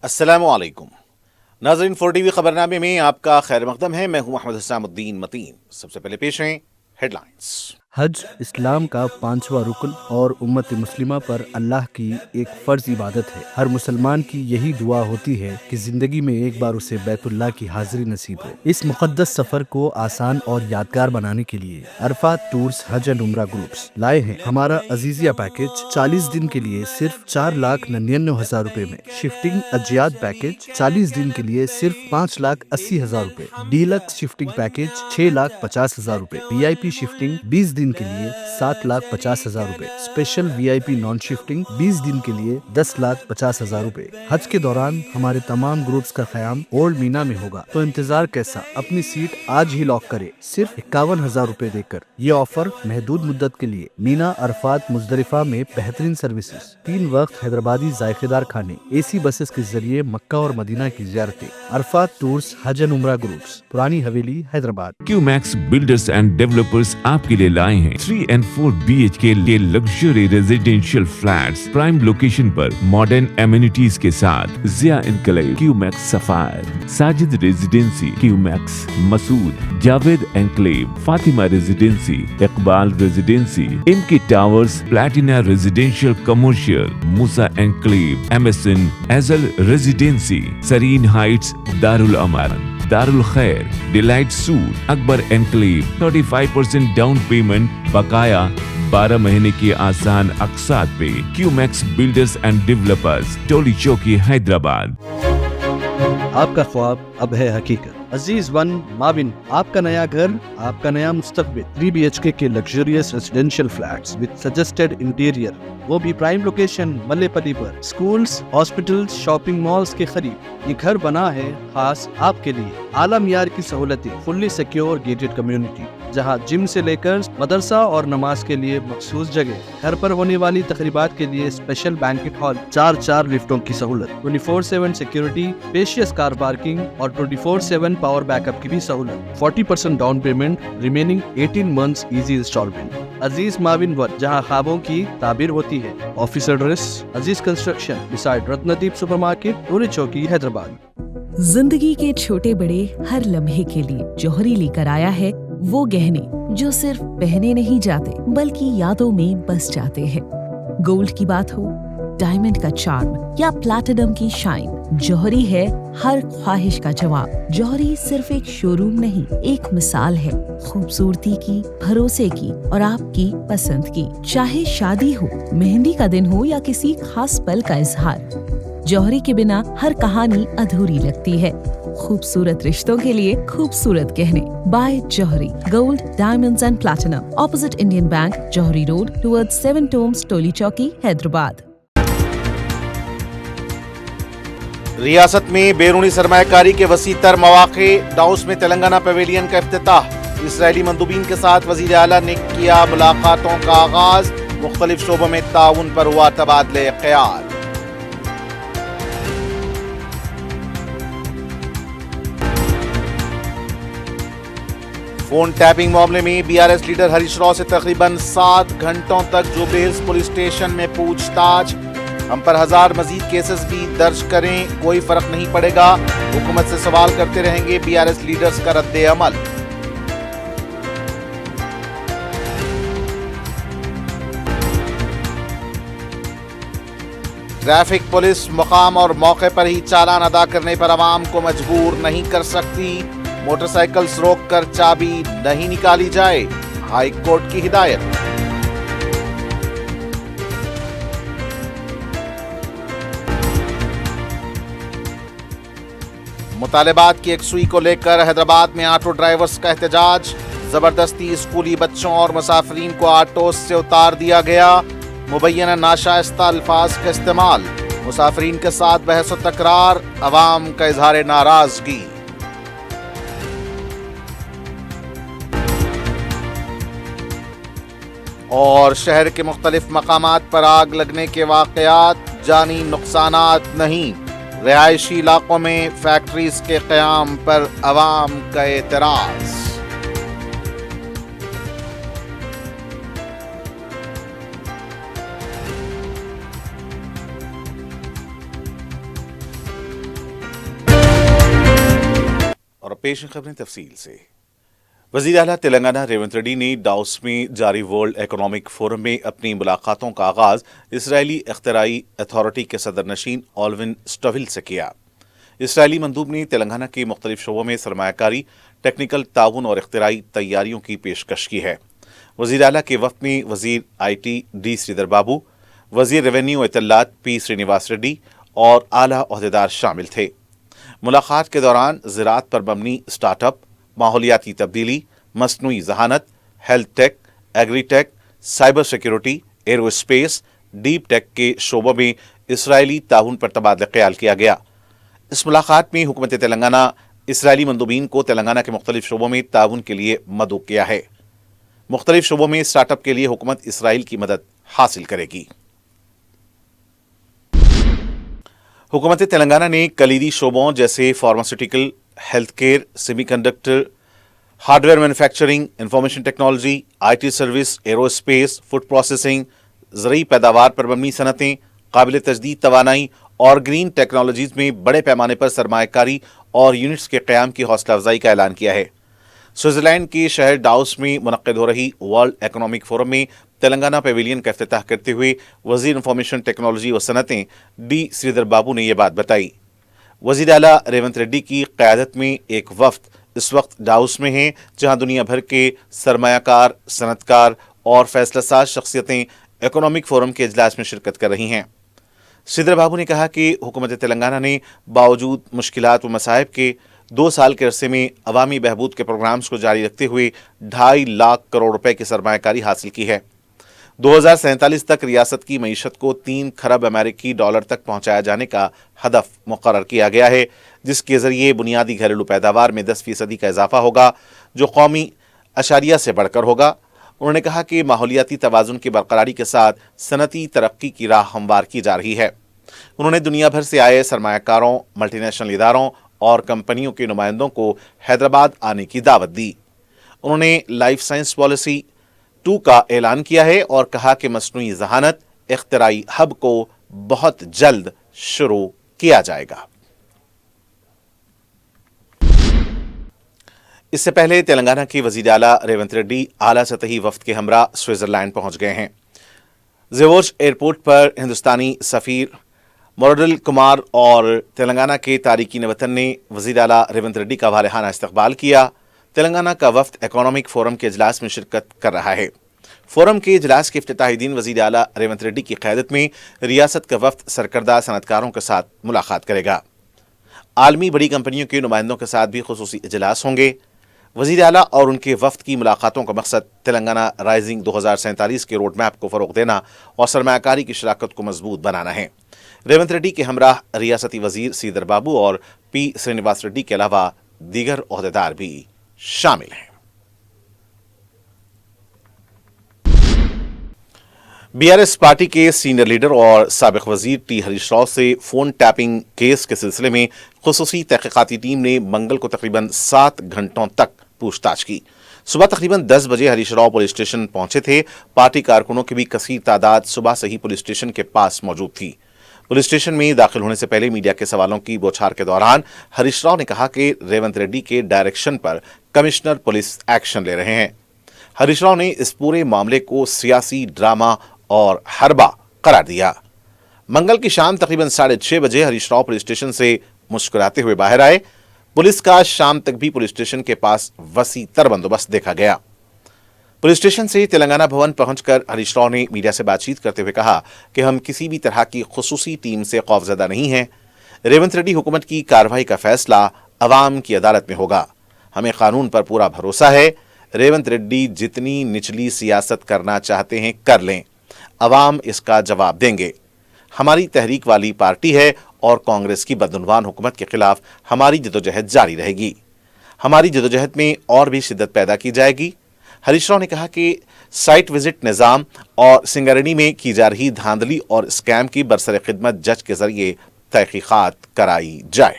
السلام علیکم ناظرین، 4 TV خبرنامے میں آپ کا خیر مقدم ہے۔ میں ہوں محمد حسام الدین متین۔ سب سے پہلے پیش ہیں ہیڈ لائنز۔ حج اسلام کا 5واں رکن اور امت مسلمہ پر اللہ کی ایک فرض عبادت ہے۔ ہر مسلمان کی یہی دعا ہوتی ہے کہ زندگی میں ایک بار اسے بیت اللہ کی حاضری نصیب ہو۔ اس مقدس سفر کو آسان اور یادگار بنانے کے لیے عرفات ٹورز حج اینڈ عمرہ گروپس لائے ہیں ہمارا عزیزیہ پیکج 40 دن کے لیے صرف 4,99,000 روپے میں، شفٹنگ اجیاد پیکج 40 دن کے لیے صرف 5,80,000 روپے، ڈیلکس شفٹنگ پیکج 6,50,000 روپے، VIP شفٹنگ 20 دن کے لیے 7,50,000 روپے، اسپیشل VIP نان شفٹنگ 20 دن کے لیے 10,50,000 روپے۔ حج کے دوران ہمارے تمام گروپس کا قیام اولڈ مینا میں ہوگا، تو انتظار کیسا؟ اپنی سیٹ آج ہی لاک کرے صرف 51,000 روپے دے کر۔ یہ آفر محدود مدت کے لیے۔ مینا، عرفات، مزدلفہ میں بہترین سروسز، 3 وقت حیدرآبادی ذائقے دار کھانے، AC بسز کے ذریعے مکہ اور مدینہ کی زیارتیں۔ عرفات ٹورز حج اینڈ عمرہ groups, Purani Haveli, Hyderabad. QMax builders and developers آپ کے لیے لائے ہیں 3 and 4 BHK کے luxury residential flats prime location پر ماڈرن ایمینٹیز کے ساتھ۔ Zia enclave, QMax sapphire, Sajid residency, QMax Masood, Javed enclave, Fatima residency, Iqbal residency, MK towers, platina residential commercial, Musa enclave, MSN ایزل residency, serene heights, Darul Aman, Darul Khair, delight suite, Akbar enclave, 35% down payment, بقایا 12 مہینے کی آسان اقساط پہ۔ QMax بلڈرز اینڈ ڈیولپرز، ٹولی چوکی، حیدرآباد۔ آپ کا خواب اب ہے حقیقت۔ عزیز ون ماون، آپ کا نیا گھر، آپ کا نیا مستقبل۔ 3 BHK کے luxurious residential flats with suggested interior, وہ بھی پرائم لوکیشن ملے پلی پر، سکولز، ہاسپٹلز، شاپنگ مالز کے قریب۔ یہ گھر بنا ہے خاص آپ کے لیے۔ اعلیٰ معیار کی سہولتیں، فلی سیکیور گیٹڈ کمیونٹی، جہاں جم سے لے کر مدرسہ اور نماز کے لیے مخصوص جگہ، گھر پر ہونے والی تقریبات کے لیے اسپیشل بینکٹ ہال، 4 لفٹوں کی سہولت، 24/7 سیکیورٹی، اسپیشیس کار پارکنگ اور 24/7 پاور بیک اپ کی بھی سہولت۔ 40% down payment, remaining 18 months easy instalment. Aziz maven one, جہاں خوابوں کی تعبیر ہوتی ہے۔ Office address Aziz construction beside Ratnadeep supermarket, Toli Chowki, Hyderabad. زندگی کے چھوٹے بڑے ہر لمحے کے لیے جوہری لے کر آیا ہے وہ گہنے جو صرف پہنے نہیں جاتے بلکہ یادوں میں بس جاتے ہیں۔ گولڈ کی بات ہو، ڈائمنڈ کا چارم یا پلاٹینم کی شائن، جوہری ہے ہر خواہش کا جواب۔ جوہری صرف ایک شو روم نہیں، ایک مثال ہے خوبصورتی کی، بھروسے کی اور آپ کی پسند کی۔ چاہے شادی ہو، مہندی کا دن ہو یا کسی خاص پل کا اظہار، جوہری کے بنا ہر کہانی ادھوری لگتی ہے۔ خوبصورت رشتوں کے لیے خوبصورت گہنے، بائے جوہری gold, diamonds and platinum, opposite Indian bank, جوہری روڈ، ٹورڈ 7 ٹومز، ٹولی چوکی، حیدرآباد۔ ریاست میں بیرونی سرمایہ کاری کے وسیع تر مواقع، ڈاؤس میں تلنگانہ پیویلین کا افتتاح۔ اسرائیلی مندوبین کے ساتھ وزیر اعلیٰ نے کیا ملاقاتوں کا آغاز، مختلف شعبوں میں تعاون پر ہوا تبادلہ خیال۔ فون ٹیپنگ معاملے میں BRS لیڈر ہریش راؤ سے تقریباً 7 گھنٹوں تک جوبلی ہلز پولیس اسٹیشن میں پوچھ تاچھ۔ ہم پر 1000 مزید کیسز بھی درج کریں، کوئی فرق نہیں پڑے گا، حکومت سے سوال کرتے رہیں گے BRS لیڈرز کا رد عمل۔ ٹریفک پولیس مقام اور موقع پر ہی چالان ادا کرنے پر عوام کو مجبور نہیں کر سکتی، موٹر سائیکلز روک کر چابی نہیں نکالی جائے، ہائی کورٹ کی ہدایت۔ مطالبات کی یکسوئی کو لے کر حیدرآباد میں آٹو ڈرائیورز کا احتجاج، زبردستی اسکولی بچوں اور مسافرین کو آٹوز سے اتار دیا گیا، مبینہ ناشائستہ الفاظ کا استعمال، مسافرین کے ساتھ بحث و تکرار، عوام کا اظہار ناراضگی۔ اور شہر کے مختلف مقامات پر آگ لگنے کے واقعات، جانی نقصانات نہیں، رہائشی علاقوں میں فیکٹریز کے قیام پر عوام کا اعتراض۔ और अब पेश हैं खबरें तफसील से। वज़ीर आला तेलंगाना रेवंत रेड्डी ने डाउस में जारी वर्ल्ड इकोनॉमिक फोरम में अपनी मुलाकातों का आगाज इसराइली इख्तिराई अथॉरिटी के सदर नशीन ऑल्विन स्टविल से किया। इसराइली मंदूब ने तेलंगाना के मुख्तलिफ शोबों में सरमायाकारी, टेक्निकल ताउन और इख्तिराई तैयारियों की पेशकश की है। वज़ीर आला के वफ़द में वज़ीर IT D श्रीधर बाबू, वज़ीर रेवेन्यू इत्तलात P श्रीनिवास रेड्डी और आला ओहदेदार शामिल थे। मुलाकात के दौरान ज़राअत पर मबनी स्टार्टअप, माहौलियाती तब्दीली, मसनूई ज़हानत, health tech, agri tech, cyber security, aerospace, deep tech के शोबों में इसराइली ताउन पर तबादला ख्याल किया गया। इस मुलाकात में हुकूमत तेलंगाना इसराइली मंदूबीन को तेलंगाना के मुख्तलिफ शोबों में ताउन के लिए मदऊ किया है। मुख्तलिफ शोबों में स्टार्टअप के लिए हुकूमत इसराइल की मदद हासिल करेगी। हुकूमत तेलंगाना ने कलीदी शोबों जैसे pharmaceutical, health care, semiconductor, hardware manufacturing, information technology, IT service, aerospace, food processing, ज़रूरी पैदावार पर मबनी सनतें, काबिल तजदीद तवानाई और ग्रीन टेक्नोलॉजीज में बड़े पैमाने पर सरमायाकारी और यूनिट्स के क़याम की हौसला अफजाई का ऐलान किया है। स्विट्ज़रलैंड के शहर डाउस में मुनक्किद हो रही वर्ल्ड इकोनॉमिक फोरम में तेलंगाना पेविलियन का इफ्तिताह करते हुए वज़ीर इंफॉर्मेशन टेक्नोलॉजी व सनतें D श्रीधर बाबू ने यह बात बताई। वज़ीर आला रेवंत रेड्डी की क़यादत में एक वफ़द इस वक्त डाउस में है, जहां दुनिया भर के सरमायाकार, सनतकार और फैसलासाज शख्सियतें इकोनॉमिक फोरम के इजलास में शिरकत कर रही हैं। श्रीधर बाबू ने कहा कि हुकूमत तेलंगाना ने बावजूद मुश्किलात व मसाइब के 2 साल के अरसे में अवामी बहबूद के प्रोग्राम्स को जारी रखते हुए 2.5 लाख करोड़ रुपए की सरमायाकारी हासिल की है। 2047 तक रियासत की मईशत को 3 खरब अमेरिकी डॉलर तक पहुंचाया जाने का हदफ मुकर्रर किया गया है, जिसके जरिए बुनियादी घरेलू पैदावार में 10% का इजाफा होगा, जो कौमी अशारिया से बढ़कर होगा। उन्होंने कहा कि माहौलियाती तवाज़ुन की बरकरारी के साथ सनती तरक्की की राह हमवार की जा रही है। उन्होंने दुनिया भर से आए सरमायाकारों, मल्टीनेशनल इदारों और कंपनियों के नुमाइंदों को हैदराबाद आने की दावत दी। उन्होंने लाइफ साइंस पॉलिसी 2 का ऐलान किया है और कहा कि मसनूई ज़हानत इख्तिराई हब को बहुत जल्द शुरू किया जाएगा। इससे पहले तेलंगाना के वज़ीर आला रेवंत रेड्डी आला सतही वफ़द के हमरा स्विट्ज़रलैंड पहुंच गए हैं। ज़ेवोर्ज एयरपोर्ट पर हिंदुस्तानी सफ़ीर मोरडल कुमार और तेलंगाना के तारिकीन वतन ने वज़ीर आला रेवंत रेड्डी का वालेहाना इस्तकबाल किया। तेलंगाना का वफ़द इकोनॉमिक फोरम के इजलास में शिरकत कर रहा है। फोरम के इजलास के इफ्तिताही दिन वज़ीर आला रेवंत रेड्डी की क़यादत में रियासत का वफ़द सरकर्दा सनतकारों के साथ मुलाकात करेगा। आलमी बड़ी कंपनियों के नुमाइंदों के साथ भी खुसूसी इजलास होंगे। वज़ीर आला और उनके वफ़द की मुलाकातों का मकसद तेलंगाना राइजिंग 2047 के रोड मैप को फ़रोग़ देना और सरमायाकारी की शराकत को मजबूत बनाना है। रेवंत रेड्डी के हमराह रियासती वज़ीर श्रीधर बाबू और P श्रीनिवास रेड्डी के अलावा दीगर ओहदेदार भी शामिल हैं। BRS पार्टी के सीनियर लीडर और साबिक़ वज़ीर T हरीश राव से फ़ोन टैपिंग केस के सिलसिले में खुसूसी तहक़ीक़ाती टीम ने मंगल को तकरीबन 7 घंटों तक पूछताछ की। सुबह तकरीबन 10 बजे हरीश राव पुलिस स्टेशन पहुंचे थे। पार्टी कारकुनों की भी कसीर तादाद सुबह से ही पुलिस स्टेशन के पास मौजूद थी। पुलिस स्टेशन में दाखिल होने से पहले मीडिया के सवालों की बौछार के दौरान हरीश राव ने कहा कि रेवंत रेड्डी के डायरेक्शन पर कमिश्नर पुलिस एक्शन ले रहे हैं। हरीश राव ने इस पूरे मामले को सियासी ड्रामा और हरबा करार दिया। मंगल की शाम तकरीबन 6:30 बजे हरीश राव पुलिस स्टेशन से मुस्कुराते हुए बाहर आए। पुलिस का शाम तक भी पुलिस स्टेशन के पास वसी तर बंदोबस्त देखा गया। पुलिस स्टेशन से तेलंगाना भवन पहुंचकर हरीश राव ने मीडिया से बातचीत करते हुए कहा कि हम किसी भी तरह की खुसूसी टीम से खौफजदा नहीं हैं। रेवंत रेड्डी हुकूमत की कार्रवाई का फैसला अवाम की अदालत में होगा। हमें कानून पर पूरा भरोसा है। रेवंत रेड्डी जितनी निचली सियासत करना चाहते हैं कर लें, अवाम इसका जवाब देंगे। हमारी तहरीक वाली पार्टी है और कांग्रेस की बदउनवान हुकूमत के खिलाफ हमारी जदोजहद जारी रहेगी। हमारी जदोजहद में और भी शिद्दत पैदा की जाएगी। हरीश राव ने कहा कि साइट विजिट निज़ाम और सिंगरेनी में की जा रही धांधली और स्कैम की बरसर खिदमत जज के जरिए तहकीकात कराई जाए।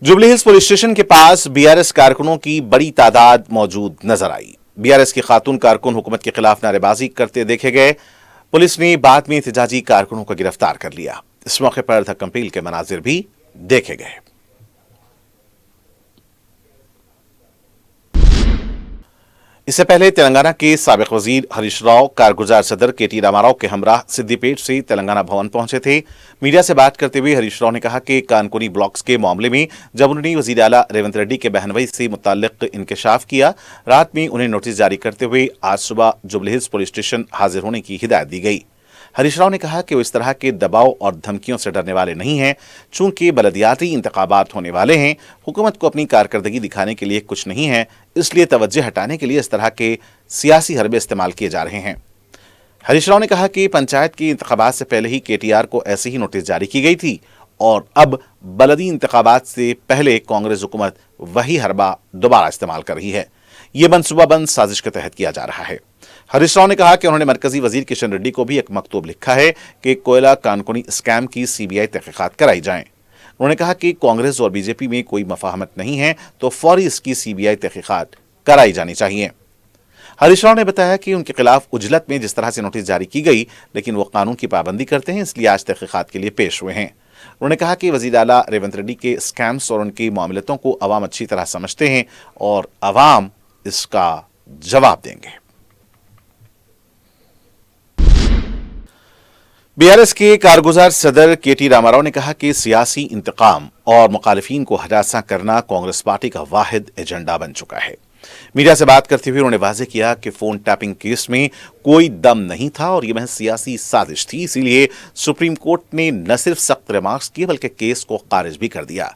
जुबली हिल्स पुलिस स्टेशन के पास BRS कारकुनों की बड़ी तादाद मौजूद नजर आई। BRS की खातून कारकुन हुकूमत के खिलाफ नारेबाजी करते देखे गए। पुलिस ने बाद में एहतजाजी कारकुनों को गिरफ्तार कर लिया। इस मौके पर धक्कम-कील के मनाजिर भी देखे गए। इससे पहले तेलंगाना के साबिक वजीर हरीश राव कारगुजार सदर के टी रामाराव के हमराह सिद्दीपेट से तेलंगाना भवन पहुंचे थे। मीडिया से बात करते हुए हरीश राव ने कहा कि कानकुनी ब्लॉक्स के मामले में जब उन्होंने वजीर आला रेवंत रेड्डी के बहनोई से मुताल्लिक इंकशाफ किया, रात में उन्हें नोटिस जारी करते हुए आज सुबह जुबली हिल्स पुलिस स्टेशन हाजिर होने की हिदायत दी गई। हरीश राव ने कहा कि वो इस तरह के दबाव और धमकियों से डरने वाले नहीं हैं। चूंकि बलदियाती इंतखाबात होने वाले हैं, हुकूमत को अपनी कारकर्दगी दिखाने के लिए कुछ नहीं है, इसलिए तवज्जो हटाने के लिए इस तरह के सियासी हरबे इस्तेमाल किए जा रहे हैं। हरीश राव ने कहा कि पंचायत के इंतखाबात से पहले ही केटीआर को ऐसे ही नोटिस जारी की गई थी और अब बलदी इंतखाबात से पहले कांग्रेस हुकूमत वही हरबा दोबारा इस्तेमाल कर रही है। ये मनसूबाबंद साजिश के तहत किया जा रहा है। हरीश राव ने कहा कि उन्होंने मरकजी वजीर किशन रेड्डी को भी एक मकतूब लिखा है कि कोयला कानकुनी स्कैम की सीबीआई तहकीकात कराई जाएं। उन्होंने कहा कि कांग्रेस और बीजेपी में कोई मफाहमत नहीं है तो फौरी इसकी सीबीआई तहकीकात कराई जानी चाहिए। हरीश राव ने बताया कि उनके खिलाफ उजलत में जिस तरह से नोटिस जारी की गई, लेकिन वो कानून की पाबंदी करते हैं, इसलिए आज तहकीकात के लिए पेश हुए हैं। उन्होंने कहा कि वजीर आला रेवंत रेड्डी के स्कैम्स और उनकी मामलतों को अवाम अच्छी तरह समझते हैं और अवाम इसका जवाब देंगे। बीआरएस के कारगुजार सदर के टी रामाराव ने कहा कि सियासी इंतकाम और मुखालिफिन को हरासा करना कांग्रेस पार्टी का वाहिद एजेंडा बन चुका है। मीडिया से बात करते हुए उन्होंने वाज़ेह किया कि फोन टैपिंग केस में कोई दम नहीं था और यह महज सियासी साजिश थी, इसीलिए सुप्रीम कोर्ट ने न सिर्फ सख्त रिमार्क्स किए बल्कि केस को खारिज भी कर दिया।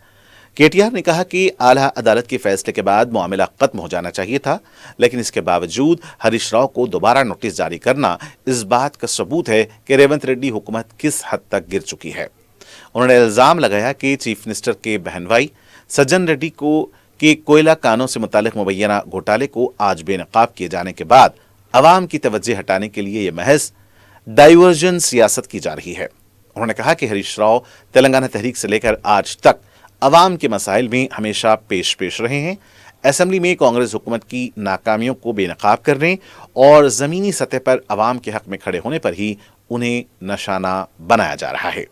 केटीआर ने कहा कि आला अदालत के फैसले के बाद मामला खत्म हो जाना चाहिए था, लेकिन इसके बावजूद हरीश राव को दोबारा नोटिस जारी करना इस बात का सबूत है कि रेवंत रेड्डी हुकूमत किस हद तक गिर चुकी है। उन्होंने इल्जाम लगाया कि चीफ मिनिस्टर के बहन भाई सज्जन रेड्डी को कि कोयला कानों से मुतालिक मुबैना घोटाले को आज बेनकाब किए जाने के बाद अवाम की तवज्जो हटाने के लिए यह महज डाइवर्जन सियासत की जा रही है। उन्होंने कहा कि हरीश राव तेलंगाना तहरीक से लेकर आज तक अवाम के मसाइल में हमेशा पेश रहे हैं। असेंबली में कांग्रेस हुकूमत की नाकामियों को बेनकाब करने और जमीनी सतह पर अवाम के हक में खड़े होने पर ही उन्हें निशाना बनाया जा रहा है।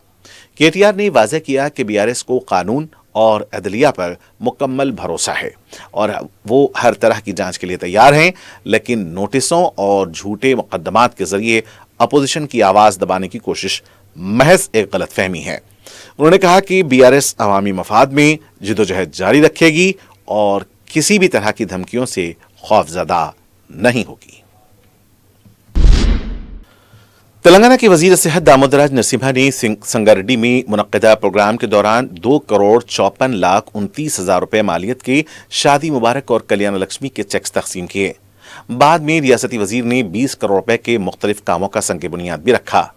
केटीआर ने वाज़ेह किया कि बीआरएस को कानून और अदलिया पर मुकम्मल भरोसा है और वो हर तरह की जांच के लिए तैयार हैं, लेकिन नोटिसों और झूठे मुकदमात के जरिए अपोजिशन की आवाज दबाने की कोशिश महज एक गलतफहमी है। उन्होंने कहा कि बीआरएस अवामी मफाद में जिदोजहद जारी रखेगी और किसी भी तरह की धमकियों से खौफजदा नहीं होगी। तेलंगाना के वजीर सेहत दामोदराज नरसिम्हा ने संगारेड्डी में मुनक्किदा प्रोग्राम के दौरान 2,54,29,000 रुपए मालियत के शादी मुबारक और कल्याण लक्ष्मी के चेक्स तकसीम किए। बाद में रियासती वजीर ने 20 करोड़ रुपए के मुख्तलिफ कामों का संग बुनियाद भी रखा।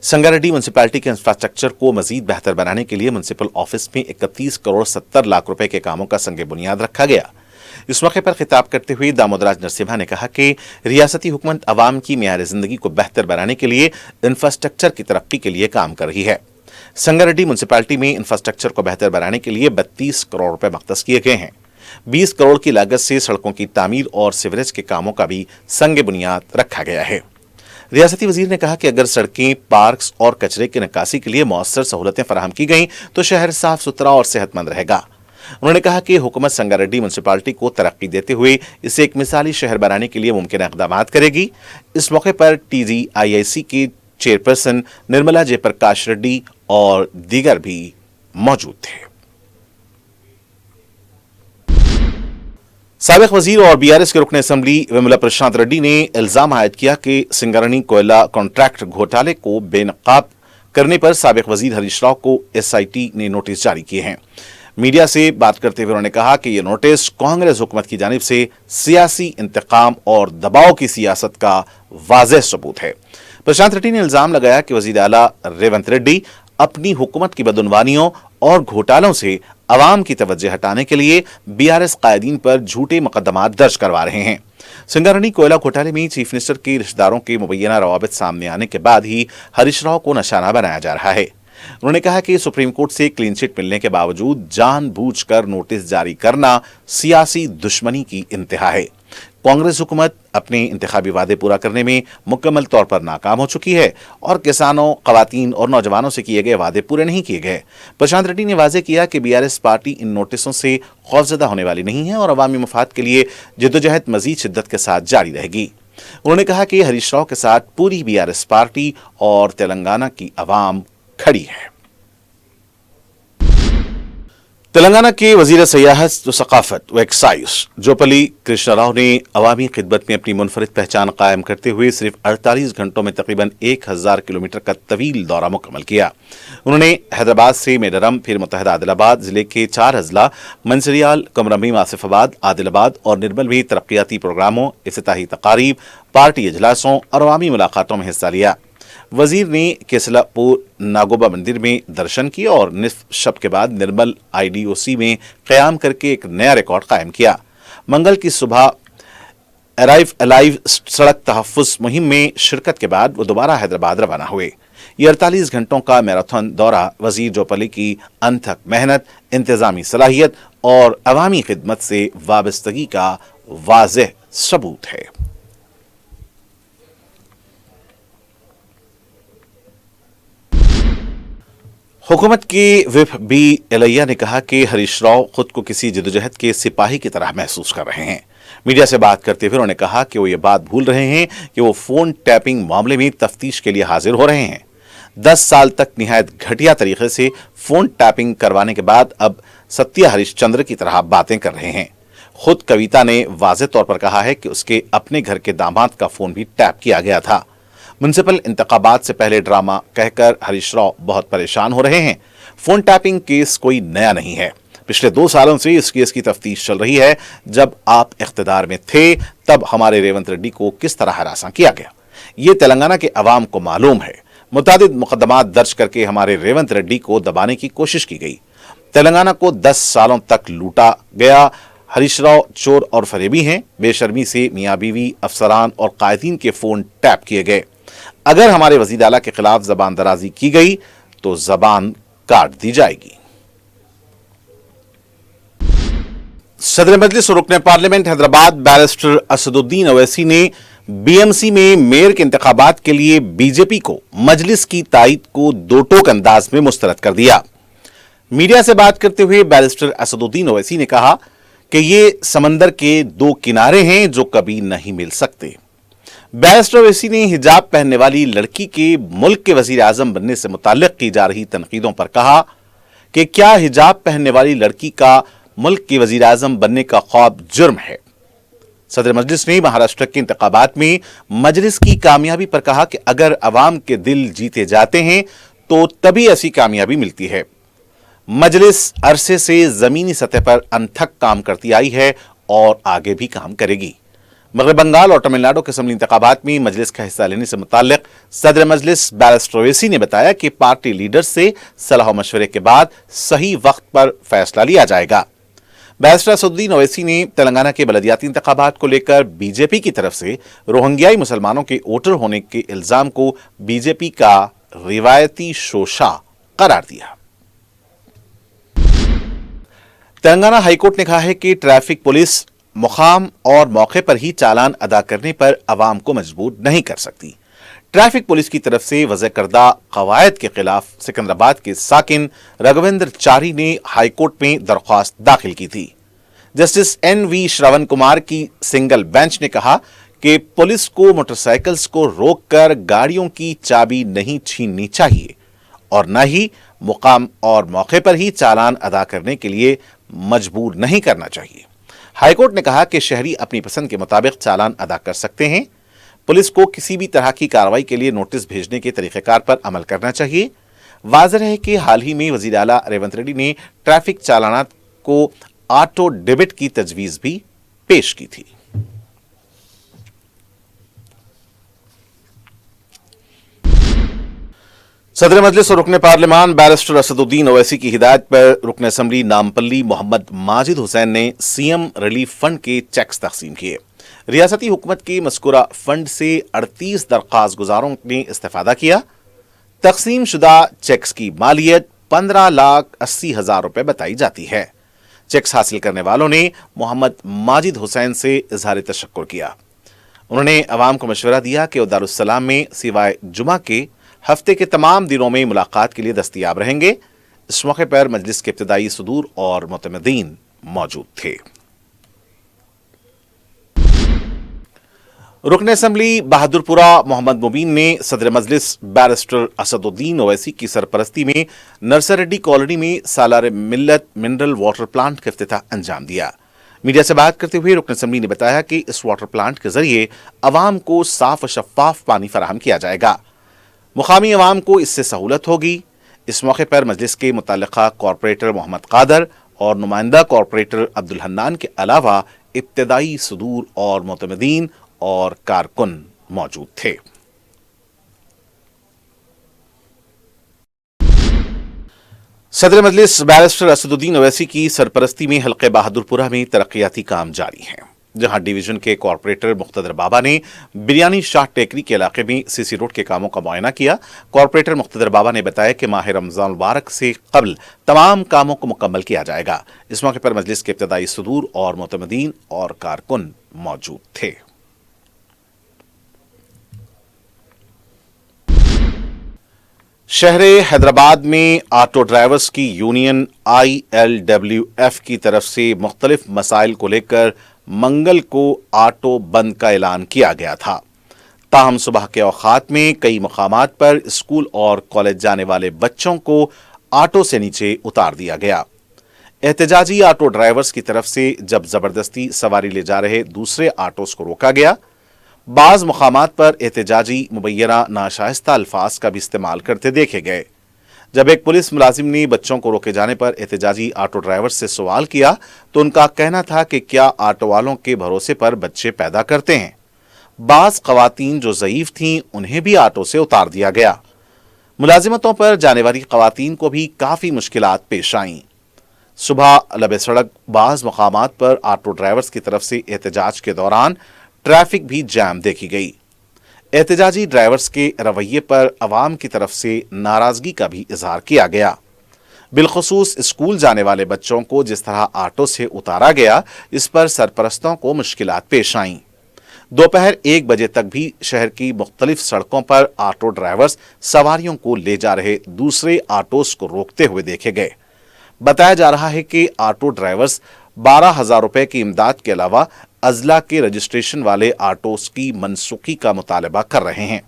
संगारेड्डी म्यूनसिपैलिटी के इंफ्रास्ट्रक्चर को मजीद बेहतर बनाने के लिए म्यूनसिपल ऑफिस में 31 करोड़ 70 लाख रुपए के कामों का संग बुनियाद रखा गया। इस मौके पर खिताब करते हुए दामोदराज नरसिम्हा ने कहा कि रियासती हुकूमत अवाम की मियार जिंदगी को बेहतर बनाने के लिए इंफ्रास्ट्रक्चर की तरक्की के लिए काम कर रही है। संगारेड्डी म्यूनसिपैलिटी में इंफ्रास्ट्रक्चर को बेहतर बनाने के लिए 32 करोड़ रुपए मख्तस किए गए हैं। 20 करोड़ की लागत से सड़कों की तामीर और सीवरेज के कामों का भी संग बुनियाद रखा गया है। रियासती वजीर ने कहा कि अगर सड़कें, पार्क्स और कचरे की निकासी के लिए मौसर सहूलतें फराहम की गई तो शहर साफ सुथरा और सेहतमंद रहेगा। उन्होंने कहा कि हुकूमत संगारेड्डी म्यूनसिपैलिटी को तरक्की देते हुए इसे एक मिसाली शहर बनाने के लिए मुमकिन इक़दाम करेगी। इस मौके पर TGIIC के चेयरपर्सन निर्मला जयप्रकाश रेड्डी और दीगर भी मौजूद थे। साबिक वजीर और बीआरएस के रुकन असेंबली विमला प्रशांत रेड्डी ने इल्जाम आयद किया कि सिंगरनी कोयला कॉन्ट्रैक्ट घोटाले को बेनकाब करने पर साबिक वजीर हरीश राव को SIT ने नोटिस जारी किए हैं। मीडिया से बात करते हुए उन्होंने कहा कि यह नोटिस कांग्रेस हुकूमत की जानिब से सियासी इंतकाम और दबाव की सियासत का वाज़ेह सबूत है। प्रशांत रेड्डी ने इल्जाम लगाया कि वज़ीर आला रेवंत रेड्डी अपनी हुकूमत की बदउनवानियों और घोटालों से अवाम की तवज्जो हटाने के लिए बीआरएस कायदीन पर झूठे मुकदमात दर्ज करवा रहे हैं। सिंगारेड्डी कोयला घोटाले में चीफ मिनिस्टर के रिश्तेदारों के मुबैना रवाबित सामने आने के बाद ही हरीश राव को निशाना बनाया जा रहा है। उन्होंने कहा कि सुप्रीम कोर्ट से क्लीन चिट मिलने के बावजूद जानबूझकर नोटिस जारी करना सियासी दुश्मनी की इंतहा है। कांग्रेस हुकूमत अपने इंतखाबी वादे पूरा करने में मुकम्मल तौर पर नाकाम हो चुकी है और किसानों, खवातीन और नौजवानों से किए गए वादे पूरे नहीं किए गए। प्रशांत रेड्डी ने वाजे किया कि बीआरएस पार्टी इन नोटिसों से खौफजदा होने वाली नहीं है और अवामी मफाद के लिए जद्दोजहद मजीद शिद्दत के साथ जारी रहेगी। उन्होंने कहा कि हरीश राव के साथ पूरी बीआरएस पार्टी और तेलंगाना की अवाम खड़ी है। तेलंगाना के वजीर सियाहत व सकाफत व एक्साइज जोपली कृष्णा राव ने अवामी खिदमत में अपनी मुनफरिद पहचान कायम करते हुए सिर्फ 48 घंटों में तकरीबन 1000 किलोमीटर का तवील दौरा मुकम्मल किया। उन्होंने हैदराबाद से मेडरम, फिर मुत्तहदा आदिलाबाद जिले के 4 अजला मंसरियाल, कमरमी, आसिफाबाद, आदिलाबाद और निर्मल में तरक्याती प्रोग्रामों, इफ्तिताही तकारीब, पार्टी इजलासों और अवामी मुलाकातों में हिस्सा लिया। वजीर ने केसलापुर नागोबा मंदिर में दर्शन किया और निसफ शब के बाद निर्मल आईडीओसी में क़याम करके एक नया रिकॉर्ड कायम किया। मंगल की सुबह अराइव अलाइव सड़क तहफ़्फ़ुज़ मुहिम में शिरकत के बाद वो दोबारा हैदराबाद रवाना हुए। ये 48 घंटों का मैराथन दौरा वजीर जोपली की अनथक मेहनत, इंतज़ामी सलाहियत और अवामी खिदमत से वाबस्तगी का वाज़ेह सबूत है। हुकूमत के विप बी एलैया ने कहा कि हरीश राव खुद को किसी जदोजहद के सिपाही की तरह महसूस कर रहे हैं। मीडिया से बात करते हुए उन्होंने कहा कि वो ये बात भूल रहे हैं कि वो फोन टैपिंग मामले में तफ्तीश के लिए हाजिर हो रहे हैं। 10 साल तक निहायत घटिया तरीके से फोन टैपिंग करवाने के बाद अब सत्या हरिश्चंद्र की तरह बातें कर रहे हैं। खुद कविता ने वाज़ेह तौर पर कहा है कि उसके अपने घर के दामाद का फोन भी टैप किया गया था। म्युनिसिपल इंतखाबात से पहले ड्रामा कहकर हरीश राव बहुत परेशान हो रहे हैं। फोन टैपिंग केस कोई नया नहीं है। पिछले 2 सालों से इस केस की तफ्तीश चल रही है। जब आप इख्तिदार में थे तब हमारे रेवंत रेड्डी को किस तरह हरासा किया गया, ये तेलंगाना के अवाम को मालूम है। मुतादिद मुकदमात दर्ज करके हमारे रेवंत रेड्डी को दबाने की कोशिश की गई। तेलंगाना को 10 सालों तक लूटा गया। हरीश राव चोर और फरेबी हैं। बेशर्मी से मियाँ बीवी, अफसरान और कायदीन के फोन टैप किए गए। अगर हमारे वज़ीर आला के खिलाफ जबान दराजी की गई तो जबान काट दी जाएगी। सदर मजलिस और रुकने पार्लियामेंट हैदराबाद बैरिस्टर असदुद्दीन ओवैसी ने बीएमसी में मेयर के इंतखाबात के लिए बीजेपी को मजलिस की तायद को दो टोक अंदाज में मुस्तरद कर दिया। मीडिया से बात करते हुए बैरिस्टर असदुद्दीन ओवैसी ने कहा कि ये समंदर के 2 किनारे हैं जो कभी नहीं मिल सकते। बैरिस्टर ओवैसी ने हिजाब पहनने वाली लड़की के मुल्क के वजीर आजम बनने से मुताल्लिक की जा रही तनकीदों पर कहा कि क्या हिजाब पहनने वाली लड़की का मुल्क के वजीर आजम बनने का ख्वाब जुर्म है। सदर मजलिस ने महाराष्ट्र के इंतखाबात में मजलिस की कामयाबी पर कहा कि अगर अवाम के दिल जीते जाते हैं तो तभी ऐसी कामयाबी मिलती है। मजलिस अरसे से जमीनी सतह पर अनथक काम करती आई है और आगे भी काम करेगी। मगरब बंगाल और तमिलनाडु के असम्बली इंतखाबात में मजलिस का हिस्सा लेने से मुताल्लिक सदर मजलिस बैरिस्टर ओवैसी ने बताया कि पार्टी लीडर से सलाह मशवरे के बाद सही वक्त पर फैसला लिया जाएगा। बैरिस्टर असदुद्दीन ओवैसी ने तेलंगाना के बलदियाती इंतखाबात को लेकर बीजेपी की तरफ से रोहिंग्याई मुसलमानों के वोटर होने के इल्जाम को बीजेपी का रिवायती शोषा करार दिया। तेलंगाना हाईकोर्ट ने कहा है कि ट्रैफिक पुलिस मुकाम और मौके पर ही चालान अदा करने पर अवाम को मजबूर नहीं कर सकती। ट्रैफिक पुलिस की तरफ से वज़अ करदा कवायद के खिलाफ सिकंदराबाद के साकिन रघुवेंद्र चारी ने हाईकोर्ट में दरख्वास्त दाखिल की थी। जस्टिस NV श्रवण कुमार की सिंगल बेंच ने कहा कि पुलिस को मोटरसाइकिल्स को रोककर गाड़ियों की चाबी नहीं छीननी चाहिए और न ही मुकाम और मौके पर ही चालान अदा करने के लिए मजबूर नहीं करना चाहिए। हाईकोर्ट ने कहा कि शहरी अपनी पसंद के मुताबिक चालान अदा कर सकते हैं। पुलिस को किसी भी तरह की कार्रवाई के लिए नोटिस भेजने के तरीक़ेकार पर अमल करना चाहिए। वाज़ेह है कि हाल ही में वज़ीर आला रेवंत रेड्डी ने ट्रैफिक चालानात को ऑटो डेबिट की तजवीज़ भी पेश की थी। सदर मजलिस और रुकने पार्लिमान बैरिस्टर असदुद्दीन ओवैसी की हिदायत पर रुकन असम्बली नामपल्ली मोहम्मद माजिद हुसैन ने सीएम रिलीफ फंड के चेक्स तकसीम किए। रियासती हुकूमत के मस्कुरा फंड से 38 दरख्वास्त गुजारों ने इस्तेफादा किया। तकसीम शुदा चेक्स की मालियत 15,80,000 रुपए बताई जाती है। چیکس حاصل کرنے والوں نے محمد ماجد حسین سے اظہار تشکر کیا۔ انہوں نے عوام کو مشورہ دیا کہ وہ دارالسلام میں سوائے جمعہ کے ہفتے کے تمام دنوں میں ملاقات کے لیے دستیاب رہیں گے۔ اس موقع پر مجلس کے ابتدائی صدور اور معتمدین موجود تھے۔ رکن اسمبلی بہادر پورہ محمد مبین نے صدر مجلس بیرسٹر اسد الدین اویسی کی سرپرستی میں نرسر ریڈی کالونی میں سالار ملت منرل واٹر پلانٹ کا افتتاح انجام دیا۔ میڈیا سے بات کرتے ہوئے رکن اسمبلی نے بتایا کہ اس واٹر پلانٹ کے ذریعے عوام کو صاف و شفاف پانی فراہم کیا جائے گا۔ مقامی عوام کو اس سے سہولت ہوگی۔ اس موقع پر مجلس کے متعلقہ کارپوریٹر محمد قادر اور نمائندہ کارپوریٹر عبدالحنان کے علاوہ ابتدائی صدور اور معتمدین اور کارکن موجود تھے۔ صدر مجلس بیرسٹر اسد الدین اویسی کی سرپرستی میں حلقہ بہادر پورہ میں ترقیاتی کام جاری ہیں، جہاں ڈویژن کے کارپوریٹر مقتدر بابا نے بریانی شاہ ٹیکری کے علاقے میں سی سی روڈ کے کاموں کا معائنہ کیا۔ کارپوریٹر مقتدر بابا نے بتایا کہ ماہ رمضان مبارک سے قبل تمام کاموں کو مکمل کیا جائے گا۔ اس موقع پر مجلس کے ابتدائی صدور اور معتمدین اور کارکن موجود تھے۔ شہر حیدرآباد میں آٹو ڈرائیورز کی یونین ILWF کی طرف سے مختلف مسائل کو لے کر منگل کو آٹو بند کا اعلان کیا گیا تھا۔ تاہم صبح کے اوقات میں کئی مقامات پر اسکول اور کالج جانے والے بچوں کو آٹو سے نیچے اتار دیا گیا۔ احتجاجی آٹو ڈرائیورز کی طرف سے جب زبردستی سواری لے جا رہے دوسرے آٹوز کو روکا گیا، بعض مقامات پر احتجاجی مبینہ ناشائستہ الفاظ کا بھی استعمال کرتے دیکھے گئے۔ جب ایک پولیس ملازم نے بچوں کو روکے جانے پر احتجاجی آٹو ڈرائیور سے سوال کیا تو ان کا کہنا تھا کہ کیا آٹو والوں کے بھروسے پر بچے پیدا کرتے ہیں۔ بعض خواتین جو ضعیف تھیں انہیں بھی آٹو سے اتار دیا گیا۔ ملازمتوں پر جانے والی خواتین کو بھی کافی مشکلات پیش آئیں۔ صبح لبے سڑک بعض مقامات پر آٹو ڈرائیورز کی طرف سے احتجاج کے دوران ٹریفک بھی جام دیکھی گئی۔ احتجاجی ڈرائیورز کے رویے پر عوام کی طرف سے ناراضگی کا بھی اظہار کیا گیا۔ بالخصوص اسکول جانے والے بچوں کو جس طرح آٹو سے اتارا گیا، اس پر سرپرستوں کو مشکلات پیش آئیں۔ دوپہر 1 بجے تک بھی شہر کی مختلف سڑکوں پر آٹو ڈرائیورز سواریوں کو لے جا رہے دوسرے آٹوز کو روکتے ہوئے دیکھے گئے۔ بتایا جا رہا ہے کہ آٹو ڈرائیورز 12,000 روپے کی امداد کے علاوہ اضلاع کے رجسٹریشن والے آٹوز کی منسوخی کا مطالبہ کر رہے ہیں۔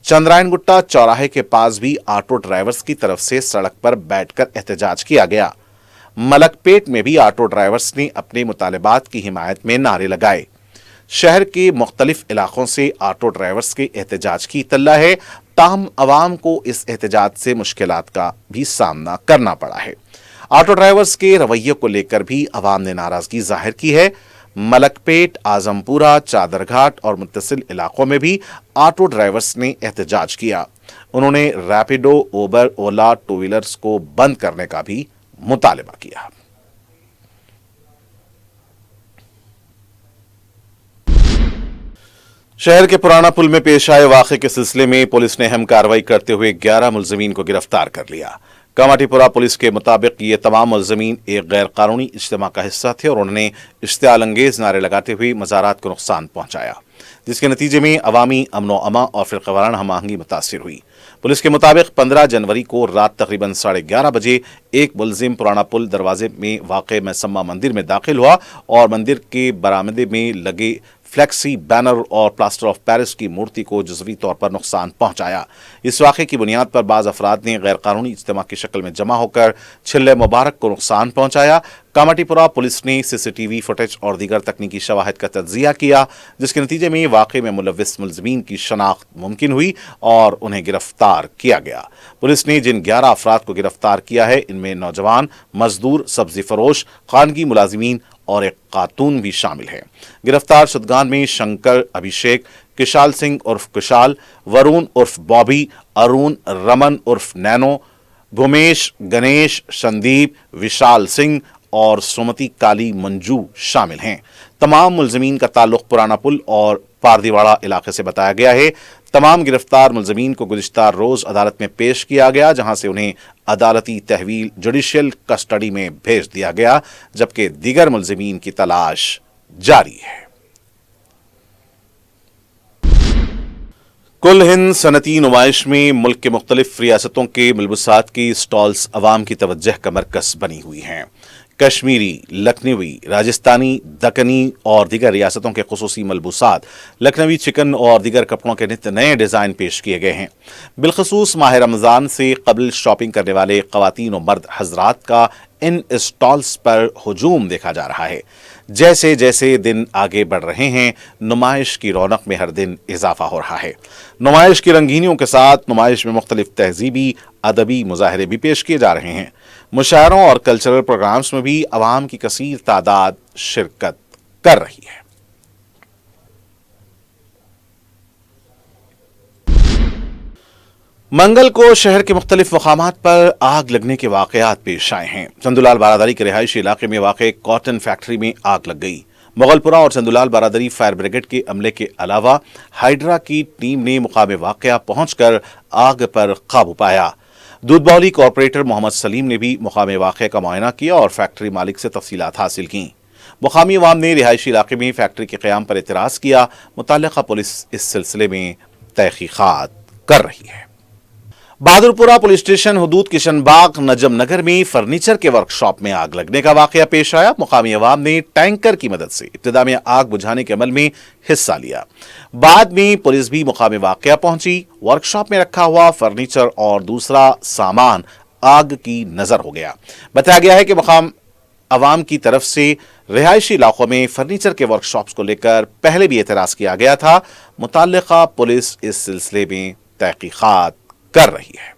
چندرائن گٹا چوراہے کے پاس بھی آٹو ڈرائیورز کی طرف سے سڑک پر بیٹھ کر احتجاج کیا گیا۔ ملک پیٹ میں بھی آٹو ڈرائیورز نے اپنے مطالبات کی حمایت میں نعرے لگائے۔ شہر کے مختلف علاقوں سے آٹو ڈرائیورز کے احتجاج کی اطلاع ہے، تاہم عوام کو اس احتجاج سے مشکلات کا بھی سامنا کرنا پڑا ہے۔ آٹو ڈرائیورز کے رویے کو لے کر بھی عوام نے ناراضگی ظاہر کی ہے۔ ملک پیٹ، اعظم پورہ، چادر گھاٹ اور متصل علاقوں میں بھی آٹو ڈرائیورز نے احتجاج کیا۔ انہوں نے Rapido, Uber, Ola two wheelers کو بند کرنے کا بھی مطالبہ کیا۔ شہر کے پرانا پل میں پیش آئے واقعے کے سلسلے میں پولیس نے اہم کارروائی کرتے ہوئے 11 ملزمین کو گرفتار کر لیا۔ کماٹی پورہ پولیس کے مطابق یہ تمام ملزمین ایک غیر قانونی اجتماع کا حصہ تھے اور انہوں نے اشتعال انگیز نعرے لگاتے ہوئے مزارات کو نقصان پہنچایا، جس کے نتیجے میں عوامی امن و امان اور فرقہ وارانہ ہم آہنگی متاثر ہوئی۔ پولیس کے مطابق 15 جنوری کو رات تقریباً 11:30 بجے ایک ملزم پرانا پل دروازے میں واقع مسمہ مندر میں داخل ہوا اور مندر کے برآمدے میں لگے فلیکسی بینر اور پلاسٹر آف پیرس کی مورتی کو جزوی طور پر نقصان پہنچایا۔ اس واقعے کی بنیاد پر بعض افراد نے غیر قانونی اجتماع کی شکل میں جمع ہو کر چھلے مبارک کو نقصان پہنچایا۔ کامٹی پورہ پولیس نے CCTV فوٹیج اور دیگر تکنیکی شواہد کا تجزیہ کیا، جس کے نتیجے میں واقعے میں ملوث ملزمین کی شناخت ممکن ہوئی اور انہیں گرفتار کیا گیا۔ پولیس نے جن 11 افراد کو گرفتار کیا ہے، ان میں نوجوان، مزدور، سبزی فروش، خانگی ملازمین اور ایک خاتون بھی شامل ہے۔ گرفتار شدگان میں شنکر، ابھیشیک، کشال سنگھ عرف کشال، ورون عرف بابی، ارون، رمن عرف نینو، بھومیش، گنیش، سندیپ، وشال سنگھ اور سومتی کالی منجو شامل ہیں۔ تمام ملزمین کا تعلق پرانا پل اور पारदीवाड़ा इलाके से बताया गया है। तमाम गिरफ्तार मुलजमीन को गुज़िश्ता रोज अदालत में पेश किया गया, जहां से उन्हें अदालती तहवील जुडिशियल कस्टडी में भेज दिया गया, जबकि दीगर मुलजमीन की तलाश जारी है। कुल हिंद सनती नुमाइश में मुल्क के मुख्तलिफ रियासतों के मलबूसात की स्टॉल्स अवाम की तवज्जह का मरकज़ बनी हुई हैं। कश्मीरी, लखनवी, राजस्थानी, दक्कनी और दीगर रियासतों के खुसूसी मलबूसात, लखनवी चिकन और दीगर कपड़ों के नित नए डिज़ाइन पेश किए गए हैं। बिलखसूस माह रमज़ान से कबल शॉपिंग करने वाले ख़वातीन और मर्द हजरात का इन स्टॉल्स पर हुजूम देखा जा रहा है। जैसे जैसे दिन आगे बढ़ रहे हैं, नुमाइश की रौनक में हर दिन इजाफा हो रहा है। नुमाइश की रंगीनियों के साथ नुमाइश में मुख्तलिफ तहजीबी अदबी मुजाहरे भी पेश किए जा रहे हैं। मुशायरों और कल्चरल प्रोग्राम्स में भी अवाम की कसीर तादाद शिरकत कर रही है। मंगल को शहर के मुख्तलिफ मकामात पर आग लगने के वाकयात पेश आए हैं। चंदूलाल बारादरी के रिहायशी इलाके में वाक़ कॉटन फैक्ट्री में आग लग गई। मुगलपुरा और चंदूलाल बारादरी फायर ब्रिगेड के अमले के अलावा हाइड्रा की टीम ने मुकामे वाक़या पहुंचकर आग पर काबू पाया। दूधबौली कॉरपोरेटर मोहम्मद सलीम ने भी मुकामे वाक़या का मुआयना किया और फैक्ट्री मालिक से तफसीलात हासिल की। मुकामी अवाम ने रिहायशी इलाके में फैक्ट्री के क़याम पर एतराज़ किया। मुतल्लिक़ा पुलिस इस सिलसिले में तहक़ीक़ात कर रही है। बहादुरपुरा पुलिस स्टेशन हुदूद किशनबाग नजम नगर में फर्नीचर के वर्कशॉप में आग लगने का वाकया पेश आया। मुकामी अवाम ने टैंकर की मदद से इब्तिदा में आग बुझाने के अमल में हिस्सा लिया। बाद में पुलिस भी मुकामी वाकया पहुंची। वर्कशॉप में रखा हुआ फर्नीचर और दूसरा सामान आग की नजर हो गया। बताया गया है कि मुकाम अवाम की तरफ से रिहायशी इलाकों में फर्नीचर के वर्कशॉप्स को लेकर पहले भी एतराज किया गया था। मुतल्लिक़ा पुलिस इस सिलसिले में तहक़ीक़ात कर रही है।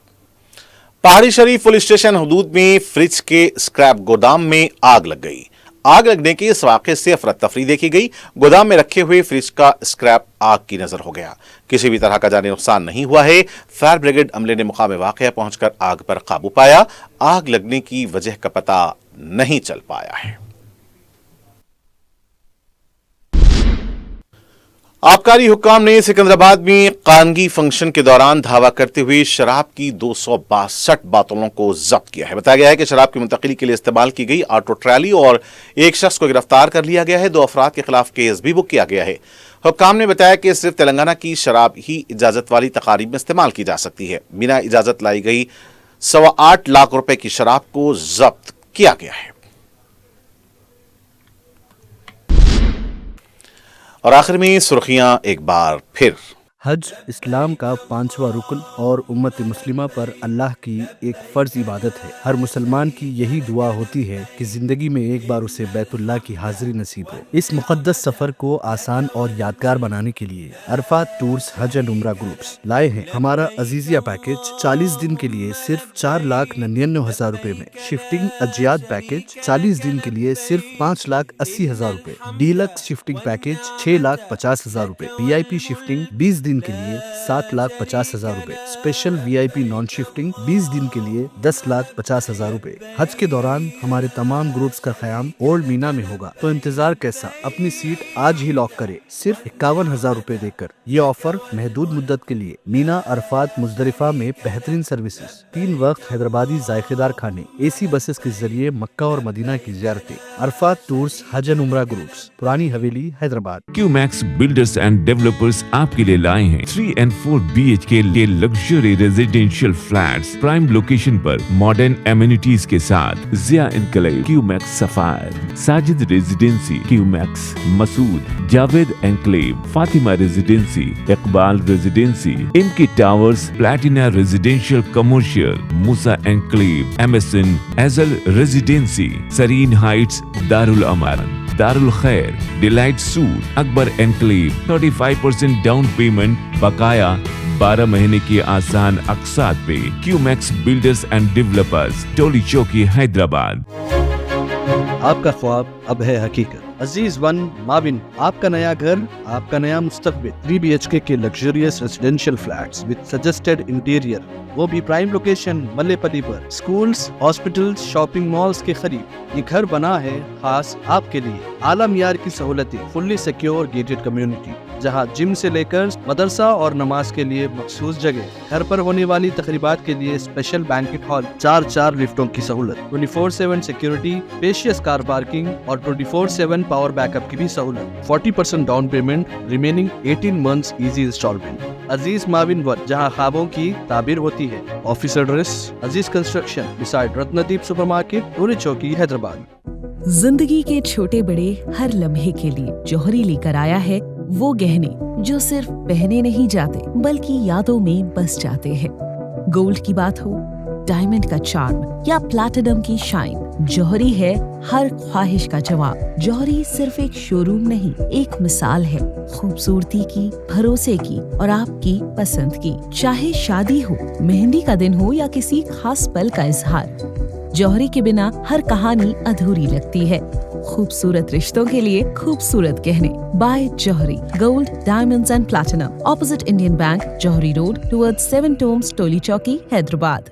पहाड़ी शरीफ पुलिस स्टेशन हुदूद में फ्रिज के स्क्रैप गोदाम में आग लग गई। आग लगने के इस वाक़े से अफरा तफरी देखी गई। गोदाम में रखे हुए फ्रिज का स्क्रैप आग की नजर हो गया। किसी भी तरह का जानी नुकसान नहीं हुआ है। फायर ब्रिगेड अमले ने मुकामे वाक़या पहुंचकर आग पर काबू पाया। आग लगने की वजह का पता नहीं चल पाया है। आबकारी हुक्काम ने सिकंदराबाद में कानगी फंक्शन के दौरान धावा करते हुए शराब की 262 बोतलों को जब्त किया है। बताया गया है कि शराब की मुंतकिली के लिए इस्तेमाल की गई ऑटो ट्रैली और एक शख्स को गिरफ्तार कर लिया गया है। 2 अफराद के खिलाफ केस भी बुक किया गया है। हुक्काम ने बताया कि सिर्फ तेलंगाना की शराब ही इजाजत वाली तकारीब में इस्तेमाल की जा सकती है। बिना इजाजत लाई गई 8.25 लाख रुपए की शराब को जब्त किया गया है। और आखिर में सुर्खियां एक बार फिर। हज इस्लाम का 5वां रुकन और उम्मत मुस्लिमा पर अल्लाह की एक फर्ज इबादत है। हर मुसलमान की यही दुआ होती है कि जिंदगी में एक बार उसे बैतुल्लाह की हाजिरी नसीब हो। इस मुकद्दस सफर को आसान और यादगार बनाने के लिए अरफात टूर्स हज एंड उम्रा ग्रुप्स लाए हैं हमारा अजीजिया पैकेज 40 दिन के लिए सिर्फ 4,99,000 रुपए में, शिफ्टिंग अजियात पैकेज 40 दिन के लिए सिर्फ 5,80,000 रुपए, डीलक्स शिफ्टिंग पैकेज 6,50,000 रुपए, VIP शिफ्टिंग 20 दिन के लिए 7,50,000 रुपए, स्पेशल VIP नॉन शिफ्टिंग 20 दिन के लिए 10,50,000 रुपए। हज के दौरान हमारे तमाम ग्रुप्स का क़याम ओल्ड मीना में होगा, तो इंतजार कैसा, अपनी सीट आज ही लॉक करे सिर्फ 51,000 रुपए देकर। ये ऑफर महदूद मुद्दत के लिए। मीना, अरफात, मुजदलिफा में बेहतरीन सर्विसेज, 3 वक्त हैदराबादी जायकेदार खाने, AC बसेस के जरिए मक्का और मदीना की ज़ियारतें। अरफात टूर्स हज एंड उम्रा groups, Purani Haveli, Hyderabad. QMax builders and developers आपके लिए लाए हैं 3 and 4 BHK के luxury residential flats prime location पर मॉडर्न एमिनिटीज के साथ। Zia enclave, QMax sapphire, Sajid residency, QMax Masood, Javed enclave, Fatima residency, Iqbal residency, इनकी towers, platina residential commercial, Musa enclave, MSN एजल residency, serene heights, Darul Aman, Darul Khair, delight suite, Akbar enclave, 35% down payment, बकाया 12 महीने की आसान अक़सात पे। क्यूमैक्स बिल्डर्स एंड डेवलपर्स, टोली चौकी, हैदराबाद। आपका ख्वाब अब है हकीकत। अजीज वन माबिन, आपका नया घर, आपका नया मुस्तकबिल। 3 BHK के luxurious residential flats with suggested interior, वो भी प्राइम लोकेशन मल्लेपल्ली पर, स्कूल्स, हॉस्पिटल्स, शॉपिंग मॉल्स के करीब। ये घर बना है खास आपके लिए। आला मियार की सहूलतें, फुल्ली सिक्योर गेटेड कम्युनिटी, जहां जिम से लेकर मदरसा और नमाज के लिए मखसूस जगह, घर पर होने वाली तकरीबात के लिए स्पेशल बैंकेट हॉल, 4 लिफ्टों की सहूलत, 24/7 सिक्योरिटी, स्पेशियस कार पार्किंग और 24/7 पावर बैकअप की भी सहूलत, 40% down payment, remaining 18 months easy instalment. Aziz maven one, जहां ख्वाबों की ताबीर होती है। Office address Aziz construction beside Ratnadeep supermarket, Toli Chowki, Hyderabad. जिंदगी के छोटे बड़े हर लम्हे के लिए जौहरी लेकर आया है वो गहने जो सिर्फ पहने नहीं जाते बल्कि यादों में बस जाते हैं। गोल्ड की बात हो, डायमंड का चार्म या प्लैटिनम की शाइन, जौहरी है हर ख्वाहिश का जवाब। जौहरी सिर्फ एक शोरूम नहीं, एक मिसाल है खूबसूरती की, भरोसे की और आपकी पसंद की। चाहे शादी हो, मेहंदी का दिन हो या किसी खास पल का इजहार, जौहरी के बिना हर कहानी अधूरी लगती है। खूबसूरत रिश्तों के लिए खूबसूरत गहने by Johri. Gold, diamonds and platinum, opposite Indian Bank, Johri road, towards 7 tombs, Toli Chowki, Hyderabad.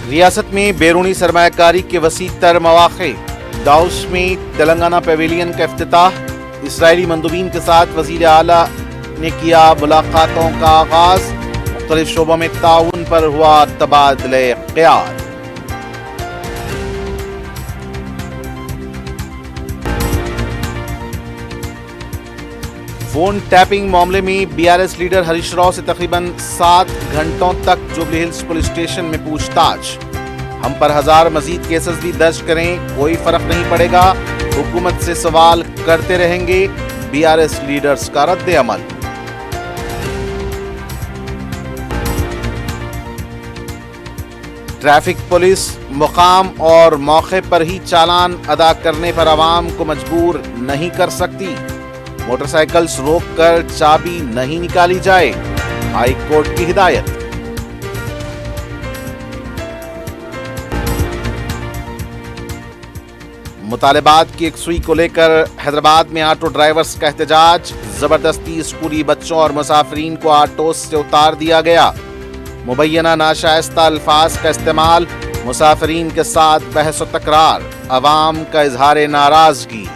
रियासत में बैरूनी सरमायाकारी के वसी तर मौक़े। दाउस में तेलंगाना पवेलियन का इफ्तिताह। इसराइली मंदूबीन के साथ वज़ीर आला ने किया मुलाकातों का आगाज। मुख्तलिफ शोबों में ताउन पर हुआ तबादले ख्याल। फोन टैपिंग मामले में बीआरएस लीडर हरीश राव से तकरीबन 7 घंटों तक जुबली हिल्स पुलिस स्टेशन में पूछताछ। हम पर 1000 मजीद केसेस भी दर्ज करें, कोई फर्क नहीं पड़ेगा, हुकूमत से सवाल करते रहेंगे, बीआरएस लीडर्स का रद्द अमल। ट्रैफिक पुलिस मुकाम और मौके पर ही चालान अदा करने पर आवाम को मजबूर नहीं कर सकती। मोटरसाइकिल्स रोक कर चाबी नहीं निकाली जाए, हाई कोर्ट की हिदायत। मुतालिबात की यकसुई को लेकर हैदराबाद में ऑटो ड्राइवर्स का एहतजाज। जबरदस्ती स्कूली बच्चों और मुसाफिरीन को ऑटो से उतार दिया गया। मुबैना नाशाइस्ता अल्फाज का इस्तेमाल, मुसाफिरीन के साथ बहस व तकरार, अवाम का इजहार नाराजगी।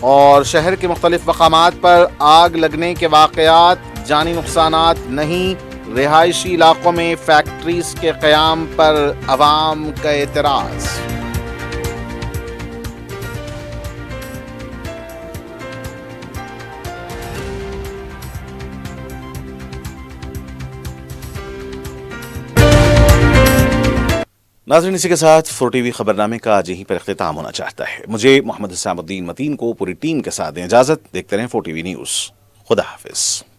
और शहर के मुख्तलिफ मकामात पर आग लगने के वाक़यात, जानी नुकसानात नहीं। रिहायशी इलाकों में फैक्ट्रीज के क़याम पर अवाम का एतराज़। नाज़रीन, इसी के साथ 4TV खबरनामे का आज यहीं पर इख्तिताम होना चाहता है। मुझे मोहम्मद हुसैनुद्दीन मतीन को पूरी टीम के साथ दें इजाज़त। देखते रहें 4TV न्यूज़। खुदा हाफिज़।